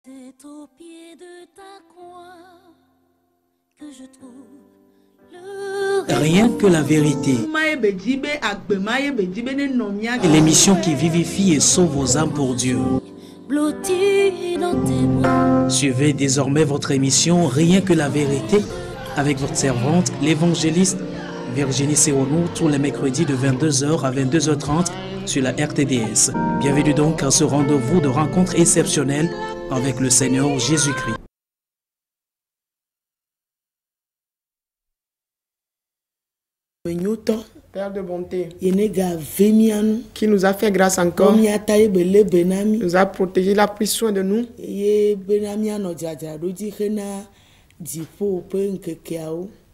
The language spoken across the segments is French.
C'est au pied de ta croix que je trouve le Rien que la vérité. L'émission qui vivifie et sauve vos âmes pour Dieu. blotti dans tes bras. Suivez désormais votre émission Rien que la vérité avec votre servante, l'évangéliste Virginie Seronou, tous les mercredis de 22h à 22h30 sur la RTDS. Bienvenue donc à ce rendez-vous de rencontre exceptionnelle avec le Seigneur Jésus-Christ. Père de bonté, qui nous a fait grâce encore, nous a protégé, il a pris soin de nous.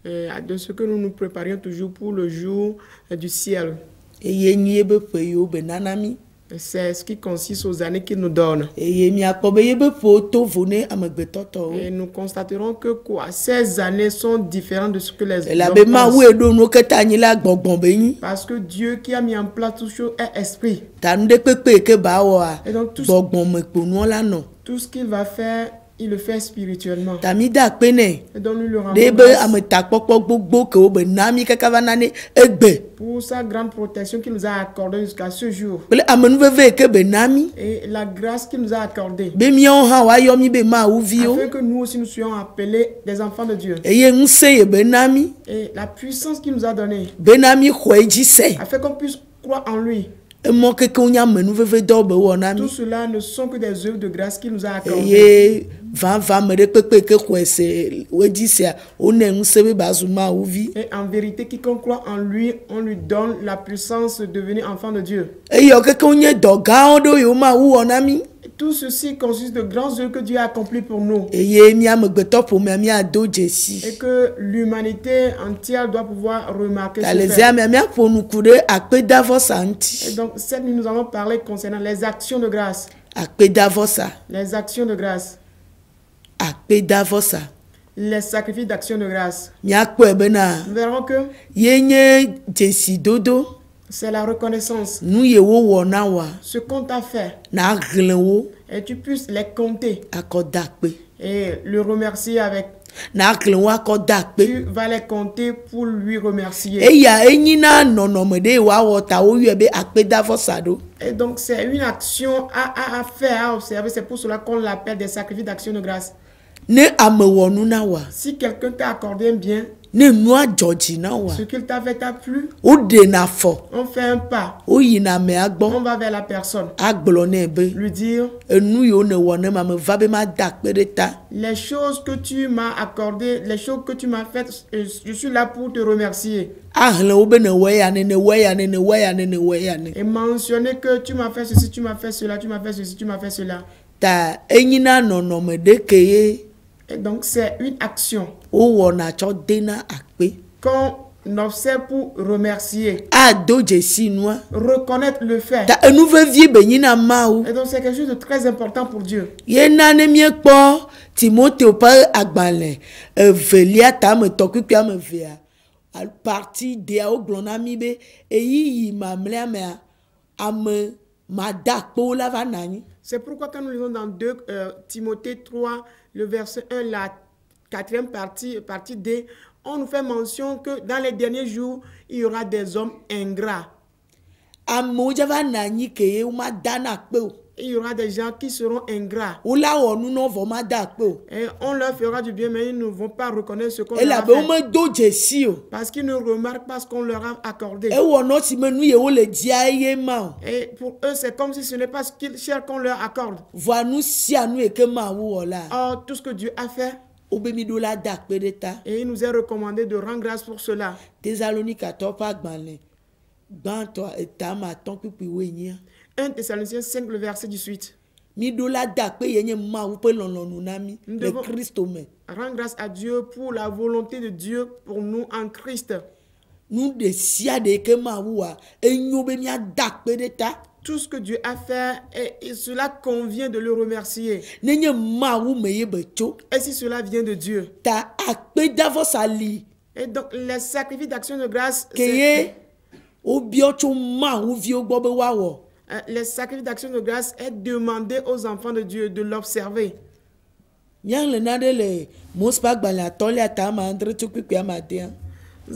De ce que nous nous préparions toujours pour le jour du ciel. C'est ce qui consiste aux années qu'il nous donne. Et nous constaterons que ces années sont différentes de ce que les hommes pensent. Parce que Dieu qui a mis en place tout chose est esprit. Et donc tout ce qu'il va faire, il le fait spirituellement. Et donc nous le rendons pour sa grande protection qu'il nous a accordée jusqu'à ce jour. Et la grâce qu'il nous a accordée. Afin que nous aussi nous soyons appelés des enfants de Dieu. Et la puissance qu'il nous a donnée. Afin qu'on puisse croire en lui. Tout cela ne sont que des œuvres de grâce qu'il nous a accordées. Et en vérité, quiconque croit en lui, on lui donne la puissance de devenir enfant de Dieu. Et tout ceci consiste de grands œuvres que Dieu a accomplis pour nous. Et que l'humanité entière doit pouvoir remarquer ce fait. Et donc, cette nuit, nous allons parler concernant les actions de grâce. Les actions de grâce. Les sacrifices d'action de grâce. Nous verrons que c'est la reconnaissance. Ce qu'on t'a fait. Et tu puisses les compter. Et le remercier avec. Tu vas les compter pour lui remercier. Et donc c'est une action à faire, à observer. C'est pour cela qu'on l'appelle des sacrifices d'action de grâce. Si quelqu'un t'a accordé un bien, ce qu'il t'a fait t'a plu, on fait un pas, on va vers la personne, lui dire les choses que tu m'as accordées, les choses que tu m'as faites, je suis là pour te remercier. Et mentionner que tu m'as fait ceci, tu m'as fait cela, tu m'as fait ceci, tu m'as fait cela. Et donc c'est une action qu'on observe pour remercier, reconnaître le fait. Et donc c'est quelque chose de très important pour Dieu. C'est pourquoi quand nous lisons dans 2 Timothée 3, le verset 1, la 4e partie D, on nous fait mention que dans les derniers jours, il y aura des hommes ingrats. Il y aura des gens qui seront ingrats. Et on leur fera du bien, mais ils ne vont pas reconnaître ce qu'on leur a fait. Parce qu'ils ne remarquent pas ce qu'on leur a accordé. Et pour eux, c'est comme si ce n'est pas ce qu'ils cherchent qu'on leur accorde. Or, tout ce que Dieu a fait, et il nous est recommandé de rendre grâce pour cela. 1 Thessaloniciens 5, le verset 18. Nous devons rendre grâce à Dieu pour la volonté de Dieu pour nous en Christ. Tout ce que Dieu a fait, et cela convient de le remercier. Et si cela vient de Dieu. Et donc les sacrifices d'action de grâce, les sacrifices d'action de grâce est demandé aux enfants de Dieu de l'observer. Nous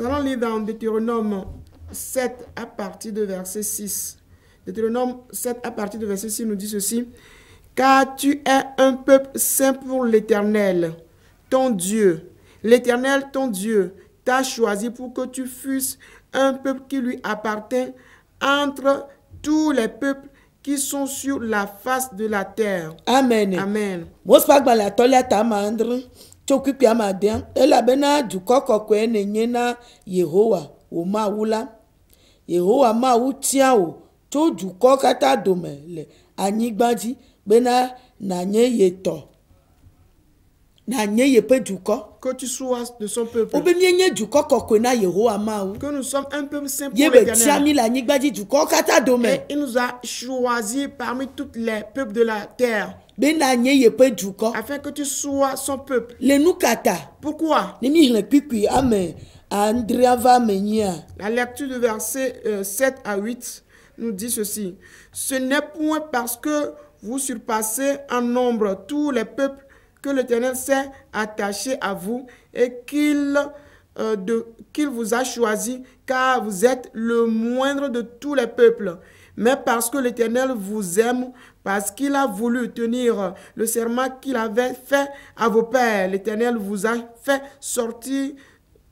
allons lire dans Deutéronome 7 à partir de verset 6. Deutéronome 7 à partir de verset 6 nous dit ceci. Car tu es un peuple saint pour l'Éternel, ton Dieu. L'Éternel, ton Dieu, t'a choisi pour que tu fusses un peuple qui lui appartient entre tous les peuples qui sont sur la face de la terre. Amen. Amen. Yehowa ma tia o to duko kata dome le anyigbaji bena na nye yeto na nye yepe duko que tu sois de son peuple. Obe mienye duko kokwe na Yehowa ma o que nous sommes un peuple saint pour l'Éternel. Yebe tia mi la anyigbaji duko kata dome. Et il nous a choisi parmi tous les peuples de la terre. Bena nye yepe duko afin que tu sois son peuple. Le nukata. Pourquoi? Ni mi hlepikwi amen. La lecture du verset 7 à 8 nous dit ceci. Ce n'est point parce que vous surpassez en nombre tous les peuples que l'Éternel s'est attaché à vous et qu'il vous a choisi, car vous êtes le moindre de tous les peuples. Mais parce que l'Éternel vous aime, parce qu'il a voulu tenir le serment qu'il avait fait à vos pères. L'Éternel vous a fait sortir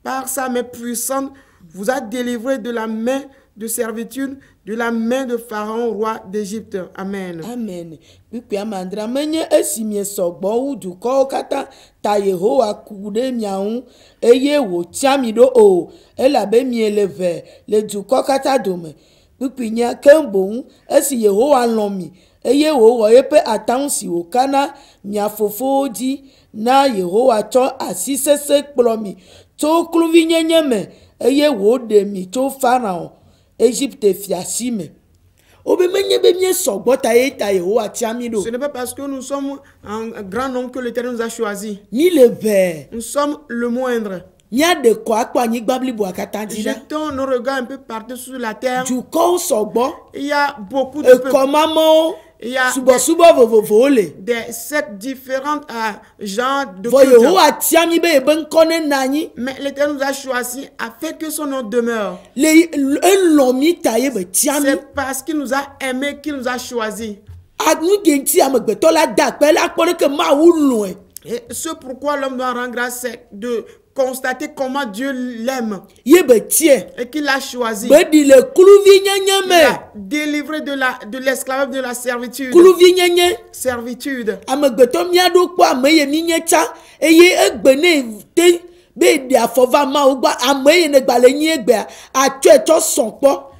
par sa main puissante, vous a délivré de la main de servitude, de la main de Pharaon, roi d'Égypte. Amen. Amen. Puis amandra menye esimie sogbo u du ko kata ta Yehowa kude miaun eye wo tiamido o elabe mieleve le du ko kata dome. Puis nya kembo esi Yehowa lomi eye wo wo yepe atan si o kana mia fofo di na Yehowa cho asisese plomi to kluvi nyenyeme eye wo de mi to Pharaon Égypte fiasime. Obe menye be mie sogbo ta Yehowa tiamido. Ce n'est pas parce que nous sommes un grand nombre que l'Éternel nous a choisi. Ni le ver. Nous sommes le moindre. Nya de quoi kwa ni gbabli bo akata dira. Jetons nos regards un peu partout sur la terre. Du ko sogbo. Il y a beaucoup de peuples. Komamo. Il y a des sectes différentes genres de culte. Mais l'Éternel nous a choisi afin que son nom demeure. C'est parce qu'il nous a aimés qu'il nous a choisi. Et ce pourquoi l'homme doit rendre grâce, c'est de constater comment Dieu l'aime et qu'il l'a choisi. Il l'a délivré de l'esclavage, de la servitude. Servitude.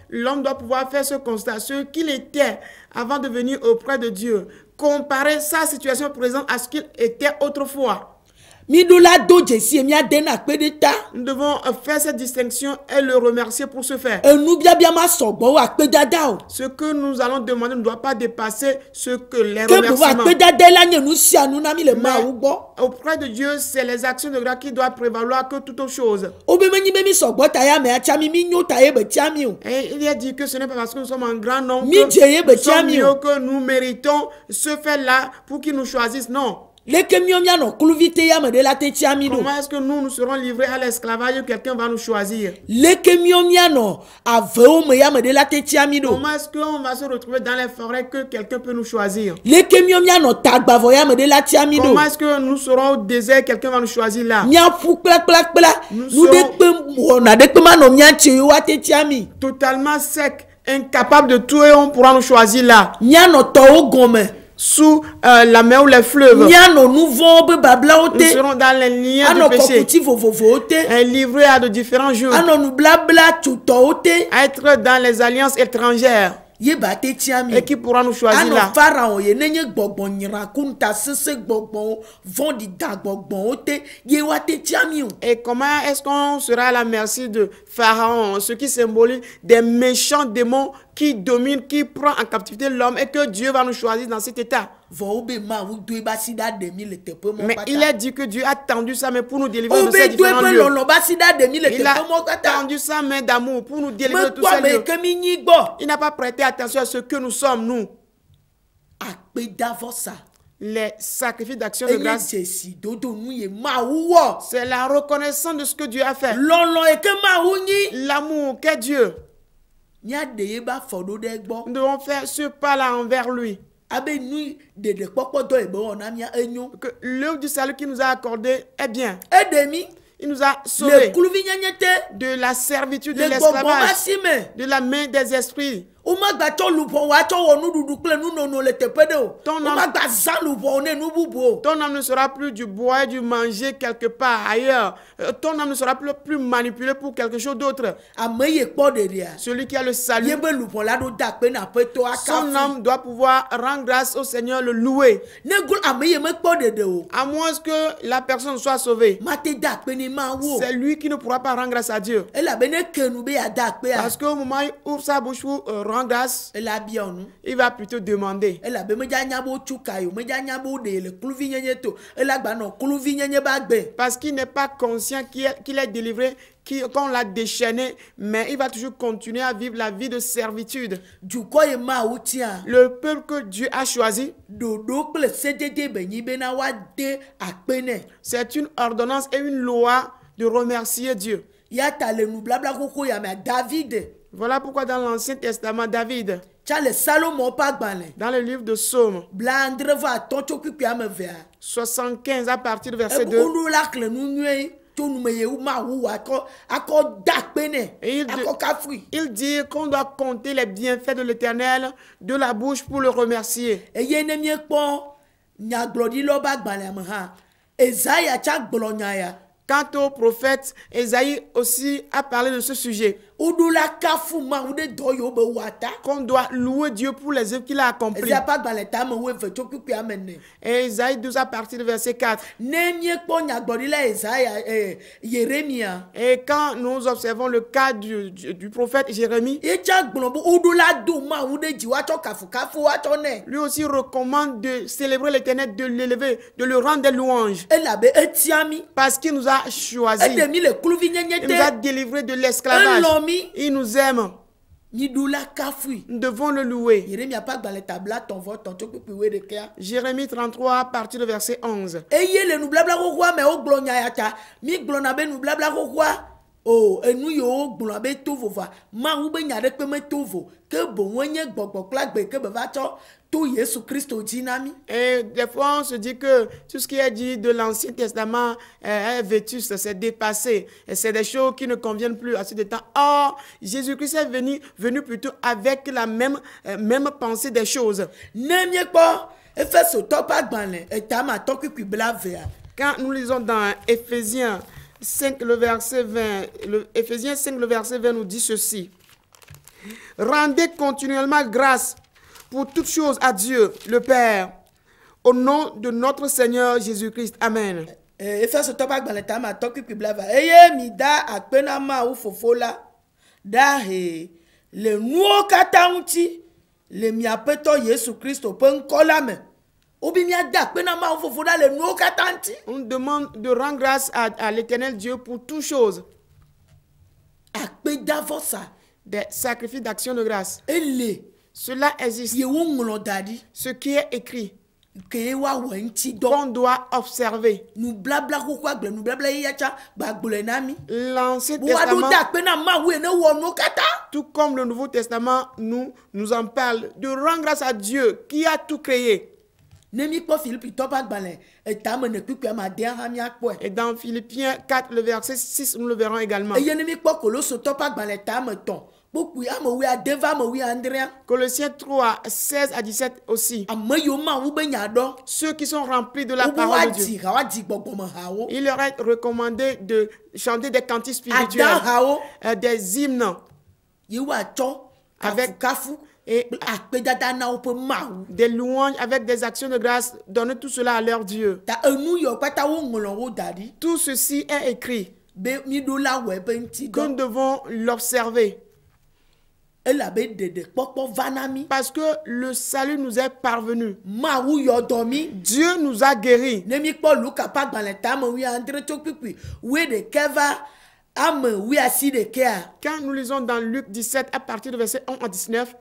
L'homme doit pouvoir faire ce constat, ce qu'il était avant de venir auprès de Dieu. Comparer sa situation présente à ce qu'il était autrefois. Nous devons faire cette distinction et le remercier pour ce faire. Ce que nous allons demander ne doit pas dépasser ce que les remerciements. Mais auprès de Dieu, c'est les actions de grâce qui doivent prévaloir que toute autre chose. Et il a dit que ce n'est pas parce que nous sommes un grand nombre que nous méritons ce fait-là pour qu'ils nous choisissent. Non. Comment est-ce que nous serons livrés à l'esclavage et quelqu'un va nous choisir? Comment est-ce qu'on va se retrouver dans les forêts que quelqu'un peut nous choisir? Comment est-ce que nous serons au désert et quelqu'un va nous choisir là? Nous serons totalement secs, incapables de tout et on pourra nous choisir là. Sous la mer ou les fleuves. Nous serons dans les liens de péché. Livrés à de différents jours. À être dans les alliances étrangères. Et qui pourra nous choisir là. Et comment est-ce qu'on sera à la merci de Pharaon, ce qui symbolise des méchants démons qui dominent, qui prend en captivité l'homme et que Dieu va nous choisir dans cet état. Mais il a dit que Dieu a tendu sa main pour nous délivrer de ces différents lieux. Il a tendu sa main d'amour pour nous délivrer de tous ces lieux. Il n'a pas prêté attention à ce que nous sommes, nous. les sacrifices d'action de grâce. C'est la reconnaissance de ce que Dieu a fait. L'amour qu'est Dieu. Nous devons faire ce pas-là envers lui. Que l'œuvre du salut qu'il nous a accordé est bien. Il nous a sauvés de la servitude, de l'esclavage, de la main des esprits. Ton âme ne sera plus du bois et du manger quelque part ailleurs. Ton âme ne sera plus manipulée pour quelque chose d'autre. Celui qui a le salut, son âme doit pouvoir rendre grâce au Seigneur, le louer. À moins que la personne soit sauvée, c'est lui qui ne pourra pas rendre grâce à Dieu. Parce qu'au moment où il ouvre sa bouche pour rendre grâce, il va plutôt demander. Parce qu'il n'est pas conscient qu'il est délivré, qu'on l'a déchaîné, mais il va toujours continuer à vivre la vie de servitude. Le peuple que Dieu a choisi, c'est une ordonnance et une loi de remercier Dieu. Voilà pourquoi dans l'Ancien Testament, David, dans le livre de Psaume 75 à partir du verset 2, il dit qu'on doit compter les bienfaits de l'Éternel de la bouche pour le remercier. Quant au prophète, Esaïe aussi a parlé de ce sujet. Qu'on doit louer Dieu pour les œuvres qu'il a accomplies. Et Esaïe 12 à partir du verset 4. Et quand nous observons le cas du prophète Jérémie, lui aussi recommande de célébrer l'Éternel, de l'élever, de lui rendre des louanges. Parce qu'il nous a choisis. Il nous a délivrés de l'esclavage. Il nous aime. Nous devons le louer. Jérémie 33 à partir du verset 11. Oh, et nous yo globé tout va. Ma ou ben yade pe me tout que bon wenye gbogbo plagbe que va tout Jésus Christ au dynami. Et des fois on se dit que tout ce qui est dit de l'Ancien Testament est vétuste, c'est dépassé, et c'est des choses qui ne conviennent plus à ce temps. Or, Jésus-Christ est venu plutôt avec la même pensée des choses. N'aimez pas et fait ce top à banle et tama toki qui blave. Quand nous lisons dans Éphésiens 5, le verset 20, Éphésiens 5, le verset 20 nous dit ceci. Rendez continuellement grâce pour toutes choses à Dieu, le Père, au nom de notre Seigneur Jésus-Christ. Amen. Éphésiens topak baletama toki piblava. Eye mi da akpena ma ou fofola. Da he le nuo kataunti le miapeto Jésus Christ pen kolame. On demande de rendre grâce à l'Éternel Dieu pour toutes choses. Des sacrifices d'action de grâce. Cela existe. Ce qui est écrit, qu'on doit observer. L'Ancien Testament, tout comme le Nouveau Testament, nous en parle de rendre grâce à Dieu qui a tout créé. Et dans Philippiens 4, le verset 6, nous le verrons également. Colossiens 3, 16 à 17 aussi. Ceux qui sont remplis de la parole de Dieu, il leur est recommandé de chanter des cantiques spirituels, des hymnes, avec et des louanges avec des actions de grâce. Donnez tout cela à leur Dieu. Tout ceci est écrit. Nous devons l'observer. Parce que le salut nous est parvenu. Dieu nous a guéris. Quand nous lisons dans Luc 17 à partir du verset 1 à 19,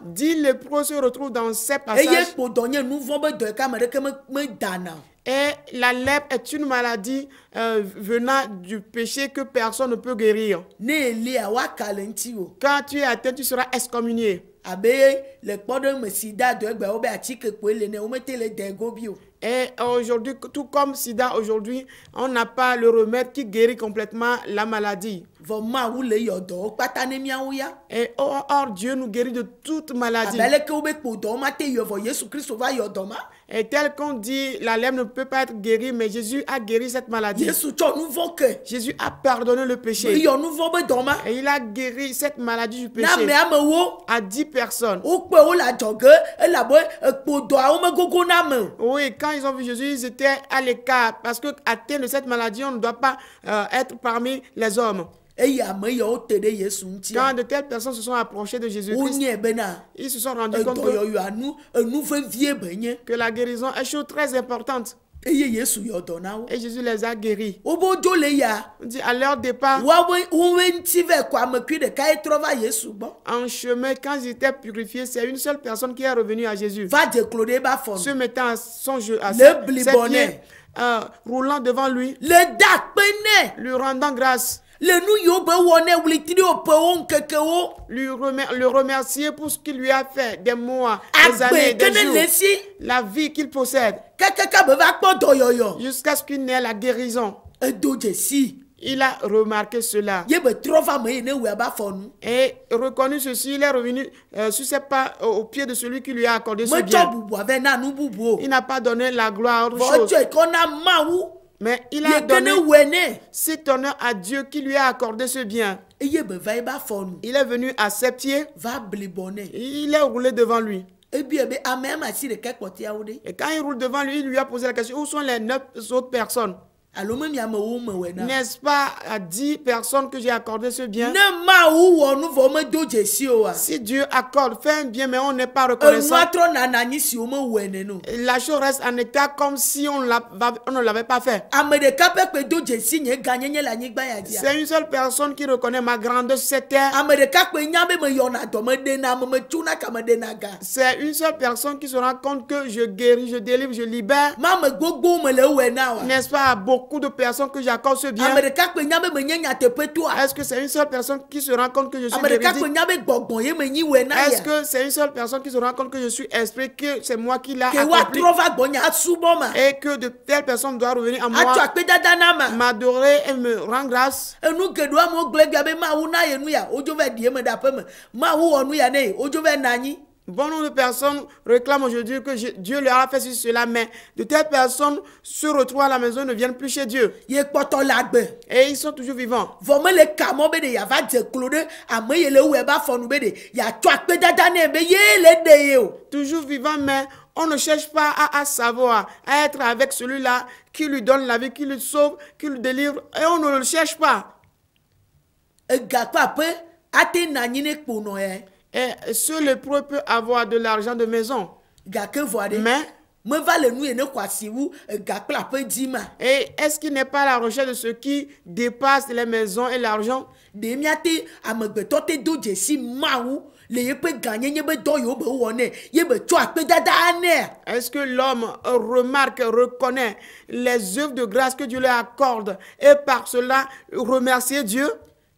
Dit lépreux se retrouve dans ces passages. Et la lèpre est une maladie venant du péché que personne ne peut guérir. Quand tu es atteint, tu seras excommunié. Et aujourd'hui, tout comme sida aujourd'hui, on n'a pas le remède qui guérit complètement la maladie. Et or Dieu nous guérit de toute maladie. Et tel qu'on dit, la lèpre ne peut pas être guérie, mais Jésus a guéri cette maladie. Jésus a pardonné le péché. Et il a guéri cette maladie du péché à 10 personnes. Oui, quand ils ont vu Jésus, ils étaient à l'écart. Parce que atteint de cette maladie, on ne doit pas être parmi les hommes. Quand de telles personnes se sont approchées de Jésus-Christ, ils se sont rendus compte que la guérison est chose très importante. Et Jésus les a guéris. On dit à leur départ, en chemin, quand ils étaient purifiés, c'est une seule personne qui est revenue à Jésus. Se mettant à son jeu, à ses pieds, roulant devant lui, lui rendant grâce. Le remercier pour ce qu'il lui a fait, des mois, des années, des jours, la vie qu'il possède, jusqu'à ce qu'il n'ait la guérison. Il a remarqué cela. Et reconnu ceci, il est revenu sur ses pas au pied de celui qui lui a accordé ce bien. Il n'a pas donné la gloire à autre chose. Mais il a donné cet honneur à Dieu qui lui a accordé ce bien. Il est venu à ses pieds. Il est roulé devant lui. Et quand il roule devant lui, il lui a posé la question, où sont les 9 autres personnes? N'est-ce pas à 10 personnes que j'ai accordé ce bien? Si Dieu accorde, fait un bien, mais on n'est pas reconnaissant, la chose reste en état comme si on ne l'avait pas fait. C'est une seule personne qui reconnaît ma grandeur sur cette terre. C'est une seule personne qui se rend compte que je guéris, je délivre, je libère. N'est-ce pas beaucoup de personnes que j'accorde ce bien? Est-ce que c'est une seule personne qui se rend compte que je suis véridique? Est-ce que c'est une seule personne qui se rend compte que je suis esprit, que c'est moi qui l'a accompli? Et que de telles personnes doivent revenir à moi, m'adorer et me rendre grâce? Bon nombre de personnes réclament aujourd'hui que Dieu leur a fait cela, mais de telles personnes se retrouvent à la maison et ne viennent plus chez Dieu. Et ils sont toujours vivants. Toujours vivants, mais on ne cherche pas à savoir, à être avec celui-là qui lui donne la vie, qui lui sauve, qui lui délivre, et on ne le cherche pas. Et ce lépreux peut avoir de l'argent de maison. Mais et est-ce qu'il n'est pas à la recherche de ce qui dépasse les maisons et l'argent? Est-ce que l'homme remarque, reconnaît les œuvres de grâce que Dieu lui accorde et par cela remercier Dieu?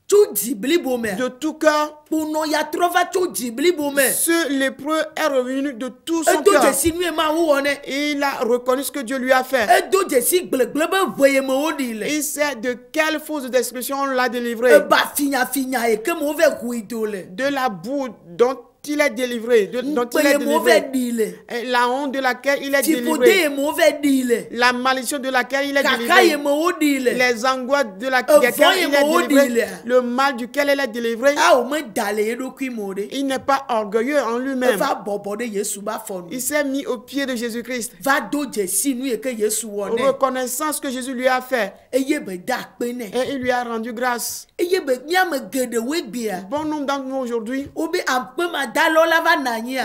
De tout cœur. Ce lépreux est revenu de tout son cœur. Il a reconnu ce que Dieu lui a fait. Il sait de quelle fausse description on l'a délivré. De la boue dont il est délivré, dont il est délivré, la honte de laquelle il est délivré, la malédiction de laquelle il est délivré, les angoisses de laquelle il est délivré, le mal duquel il est délivré. Il n'est pas orgueilleux en lui-même. Il s'est mis au pied de Jésus-Christ, reconnaissant ce que Jésus lui a fait, et il lui a rendu grâce. Bon nombre d'entre nous aujourd'hui,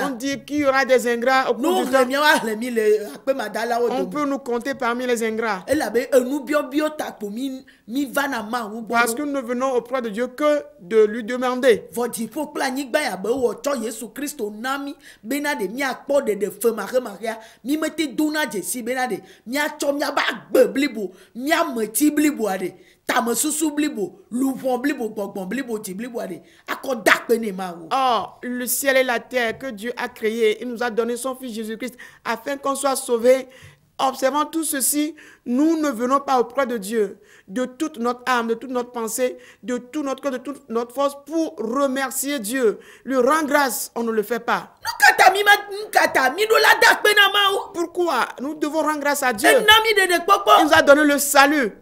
On dit qu'il y aura des ingrats au cours du temps. On peut nous compter parmi les ingrats. Parce que nous venons auprès de Dieu que de lui demander. Or, le ciel et la terre que Dieu a créé, il nous a donné son Fils Jésus-Christ afin qu'on soit sauvé. Observant tout ceci, nous ne venons pas auprès de Dieu de toute notre âme, de toute notre pensée, de tout notre cœur, de toute notre force pour remercier Dieu. Lui rendre grâce, on ne le fait pas. Pourquoi nous devons rendre grâce à Dieu? Il nous a donné le salut.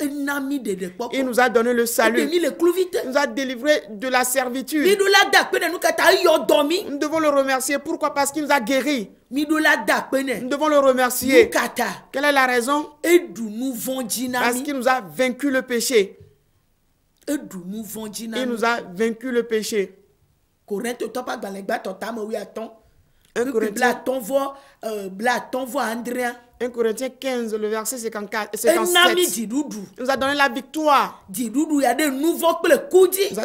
Il nous a donné le salut. Il nous a délivré de la servitude. Nous devons le remercier. Pourquoi? Parce qu'il nous a guéris. Nous devons le remercier. Quelle est la raison? Parce qu'il nous a vaincu le péché. Il nous a vaincu le péché. 1 Corinthiens 15, le verset 57. Il nous a donné la victoire. Il nous a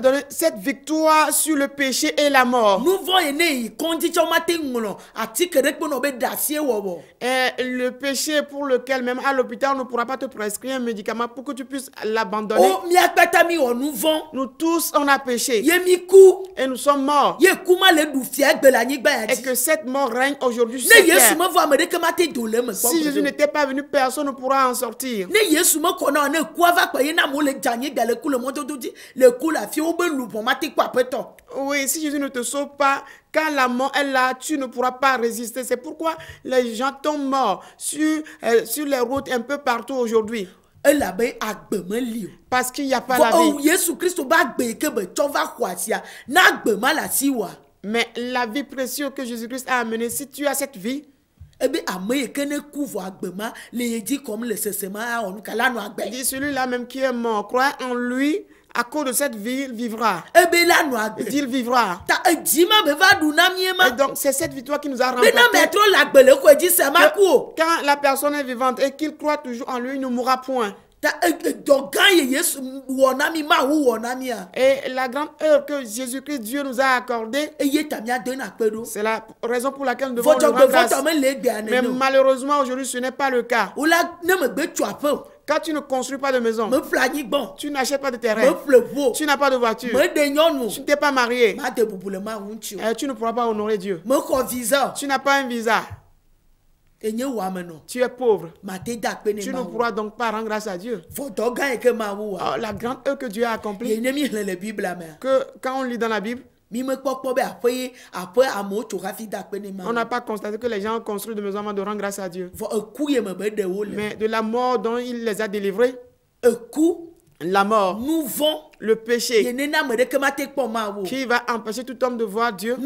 donné cette victoire sur le péché et la mort. Et le péché pour lequel même à l'hôpital on ne pourra pas te prescrire un médicament pour que tu puisses l'abandonner. Nous tous on a péché. Et nous sommes morts. Et que cette mort règne aujourd'hui sur terre. Si Jésus n'était pas venu, personne ne pourra en sortir. Oui, si Jésus ne te sauve pas, quand la mort est là, tu ne pourras pas résister. C'est pourquoi les gens tombent morts sur les routes un peu partout aujourd'hui. Parce qu'il n'y a pas la vie. Mais la vie précieuse que Jésus-Christ a amenée, si tu as cette vie, dit celui-là même qui est mort, croit en lui, à cause de cette vie, il vivra. Il vivra. Et donc, c'est cette victoire qui nous a remporté. Quand la personne est vivante et qu'il croit toujours en lui, il ne mourra point. Et la grande heure que Jésus-Christ, Dieu nous a accordée, c'est la raison pour laquelle nous devons le rendre grâce. Mais malheureusement, aujourd'hui, ce n'est pas le cas. Quand tu ne construis pas de maison, tu n'achètes pas de terrain, tu n'as pas de voiture, tu ne t'es pas marié, tu ne pourras pas honorer Dieu. Tu n'as pas un visa. Tu es pauvre. Tu ne pourras donc pas rendre grâce à Dieu. La grande œuvre que Dieu a accomplie, que quand on lit dans la Bible, on n'a pas constaté que les gens ont construit de maisons avant de rendre grâce à Dieu. Mais de la mort dont il les a délivrés, la mort, le péché qui va empêcher tout homme de voir Dieu.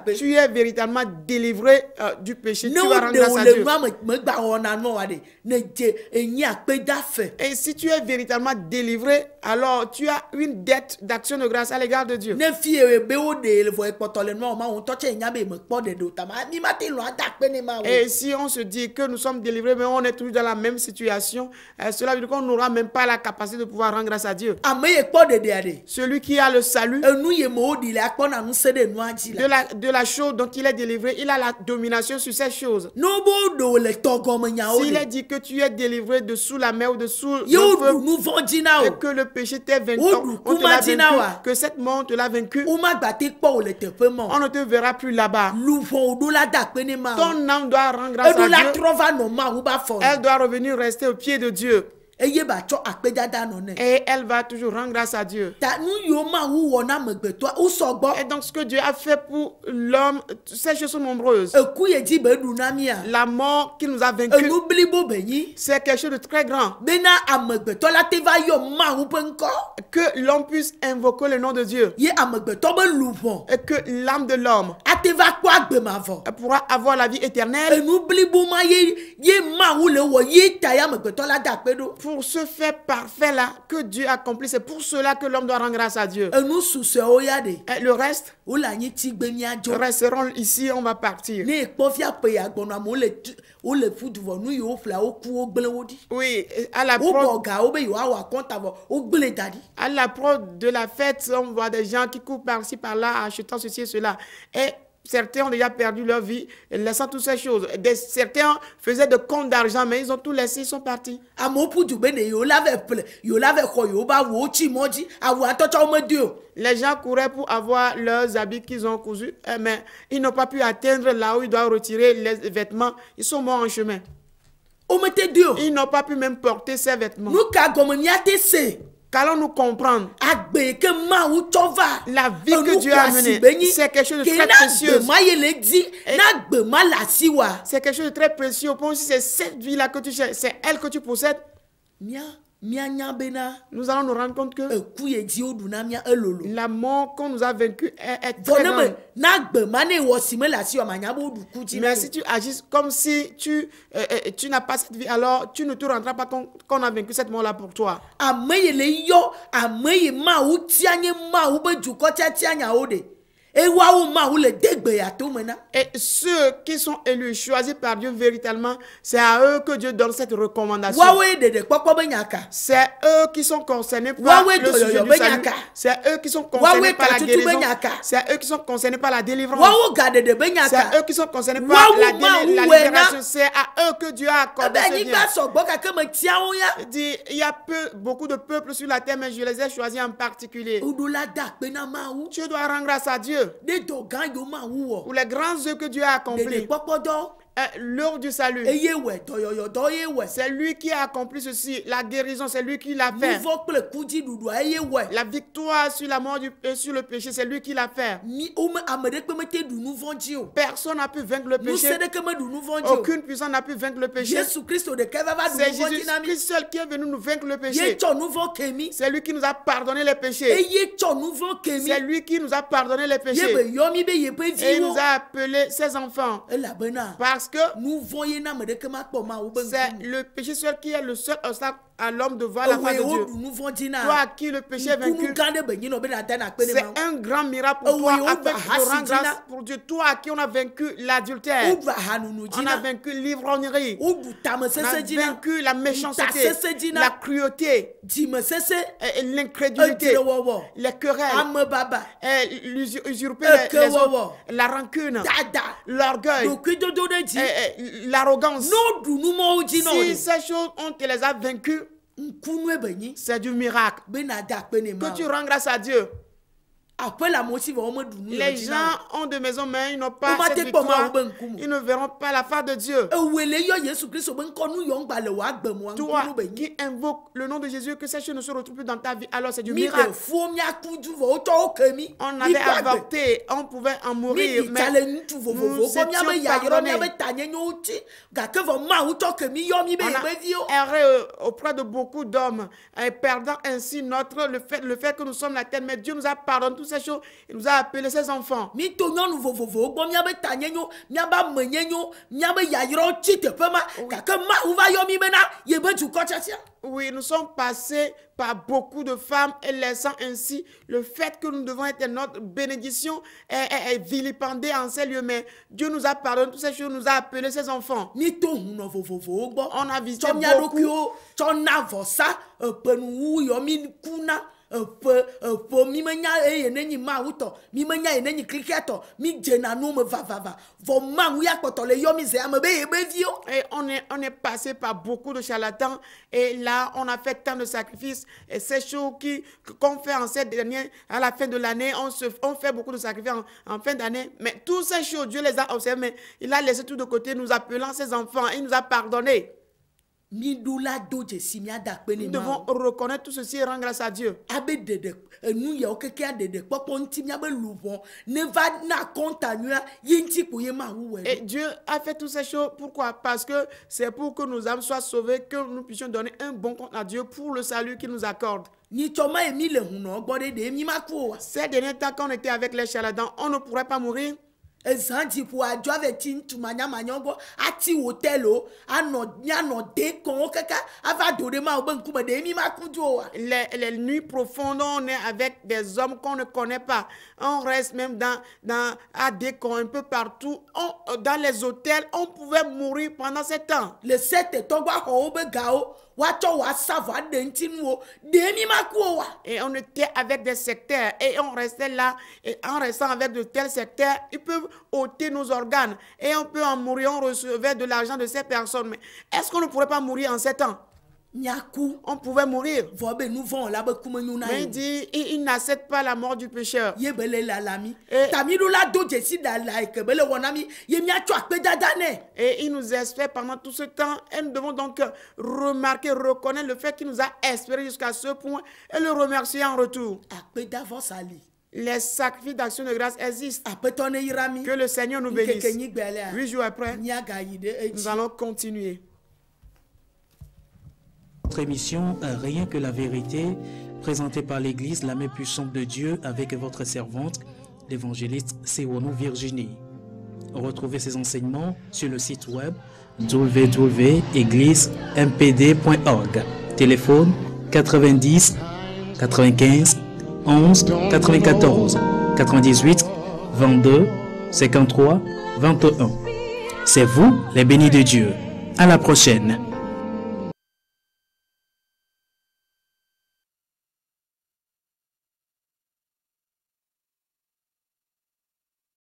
Si tu es véritablement délivré du péché, tu vas rendre grâce à Dieu. Et si tu es véritablement délivré, alors tu as une dette d'action de grâce à l'égard de Dieu. Et si on se dit que nous sommes délivrés, mais on est toujours dans la même situation, cela veut dire qu'on n'aura même pas la capacité de pouvoir rendre grâce à Dieu. Celui qui a le salut de la chose dont il est délivré, il a la domination sur ces choses. S'il est dit que tu es délivré de sous la mer ou de sous le feu, et que le péché t'est vaincu, on te l'a vaincu, que cette mort te l'a vaincu, on ne te verra plus là-bas. Ton âme doit rendre grâce à Dieu. Elle doit revenir rester au pied de Dieu. Et elle va toujours rendre grâce à Dieu. Et donc ce que Dieu a fait pour l'homme, ces choses sont nombreuses. La mort qui nous a vaincus, c'est quelque chose de très grand. Que l'homme puisse invoquer le nom de Dieu. Et que l'âme de l'homme pourra avoir la vie éternelle. pour ce fait parfait-là que Dieu a accompli, c'est pour cela que l'homme doit rendre grâce à Dieu. Et le reste resteront ici, on va partir. Oui, à l'approche de la fête, on voit des gens qui courent par-ci, par-là, achetant ceci et cela. Et certains ont déjà perdu leur vie, laissant toutes ces choses. Certains faisaient de comptes d'argent, mais ils ont tout laissé, ils sont partis. Les gens couraient pour avoir leurs habits qu'ils ont cousus, mais ils n'ont pas pu atteindre là où ils doivent retirer les vêtements. Ils sont morts en chemin. Ils n'ont pas pu même porter ces vêtements. Qu'allons-nous comprendre? La vie que Dieu a menée, c'est quelque chose de très précieux. C'est quelque chose de très précieux. Au point où c'est cette vie-là que tu cherches, c'est elle que tu possèdes. Nous allons nous rendre compte que la mort qu'on nous a vaincu est très grande. Mais si tu agis comme si tu n'as pas cette vie, alors tu ne te rendras pas compte qu'on a vaincu cette mort-là pour toi. Et ceux qui sont élus, choisis par Dieu véritablement, c'est à eux que Dieu donne cette recommandation. C'est eux qui sont concernés par le sujet du salut. C'est eux qui sont concernés par la guérison. C'est eux qui sont concernés par la délivrance. C'est eux qui sont concernés par la libération. C'est à eux que Dieu a accordé ce bien. Il y a beaucoup de peuples sur la terre, mais je les ai choisis en particulier. Tu dois rendre grâce à Dieu pour les grands œuvres que Dieu a accomplis. L'heure du salut, c'est lui qui a accompli ceci. La guérison, c'est lui qui l'a fait. La victoire sur la mort et sur le péché, c'est lui qui l'a fait. Personne n'a pu vaincre le péché. Aucune puissance n'a pu vaincre le péché. C'est Jésus-Christ seul qui est venu nous vaincre le péché. C'est lui qui nous a pardonné les péchés. C'est lui qui nous a pardonné les péchés. Et il nous a appelés ses enfants. Parce que c'est le péché seul qui est le seul obstacle à l'homme de voir la face de Dieu. Toi à qui le péché est vaincu, c'est un grand miracle pour toi afin de rendre grâce pour Dieu. Toi à qui on a vaincu l'adultère, on a vaincu l'ivrognerie, on a vaincu la méchanceté, la cruauté, l'incrédulité, les querelles, l'usurper les autres, la rancune, l'orgueil, l'arrogance. Si ces choses, on te les a vaincues, c'est du miracle. Que tu rends grâce à Dieu. Les gens ont de maisons, mais ils n'ont pas cette victoire. Ils ne verront pas la face de Dieu. Toi qui invoques le nom de Jésus, que ces choses ne se retrouvent plus dans ta vie, alors c'est du miracle. On avait avorté, on pouvait en mourir, mais nous étions pardonnés. On a erré auprès de beaucoup d'hommes, perdant ainsi le fait que nous sommes la terre, mais Dieu nous a pardonné ces choses, il nous a appelé ses enfants. Oui, nous sommes passés par beaucoup de femmes et laissant ainsi le fait que nous devons être notre bénédiction est vilipendé en ces lieux. Mais Dieu nous a pardonné toutes ces choses, nous a appelé ses enfants. On a visité beaucoup. Et on est passé par beaucoup de charlatans et là on a fait tant de sacrifices et ces choses qu'on fait en cette dernière, à la fin de l'année, on fait beaucoup de sacrifices en fin d'année, mais toutes ces choses Dieu les a observées, mais il a laissé tout de côté, nous appelant ses enfants, il nous a pardonné. Nous devons reconnaître tout ceci et rendre grâce à Dieu. Et Dieu a fait toutes ces choses. Pourquoi? Parce que c'est pour que nos âmes soient sauvées, que nous puissions donner un bon compte à Dieu pour le salut qu'il nous accorde. Ces derniers temps qu'on était avec les charlatans, on ne pourrait pas mourir. Ezanji pour adjoave tintu manya manyango ati hotelo ano de kon kaka ava dorema oben kuma de mi makujo. Les nuits profondes, on est avec des hommes qu'on ne connaît pas. On reste même dans à Décon, un peu partout. Dans les hôtels, on pouvait mourir pendant ce temps. Le 7 togwa hobe gao. Et on était avec des secteurs et on restait là, et en restant avec de tels secteurs, ils peuvent ôter nos organes et on peut en mourir, on recevait de l'argent de ces personnes. Mais est-ce qu'on ne pourrait pas mourir en 7 ans? On pouvait mourir. Mais il dit, il n'accepte pas la mort du pécheur. Et il nous espère pendant tout ce temps. Et nous devons donc remarquer, reconnaître le fait qu'il nous a espéré jusqu'à ce point et le remercier en retour. Les sacrifices d'action de grâce existent. Que le Seigneur nous bénisse. 8 jours après, nous allons continuer. Notre émission Rien que la vérité, présentée par l'Église La Main Puissante de Dieu avec votre servante, l'évangéliste Sewono Virginie. Retrouvez ces enseignements sur le site web www.égliseMPD.org. Téléphone 90 95 11 94 98 22 53 21. C'est vous les bénis de Dieu. À la prochaine.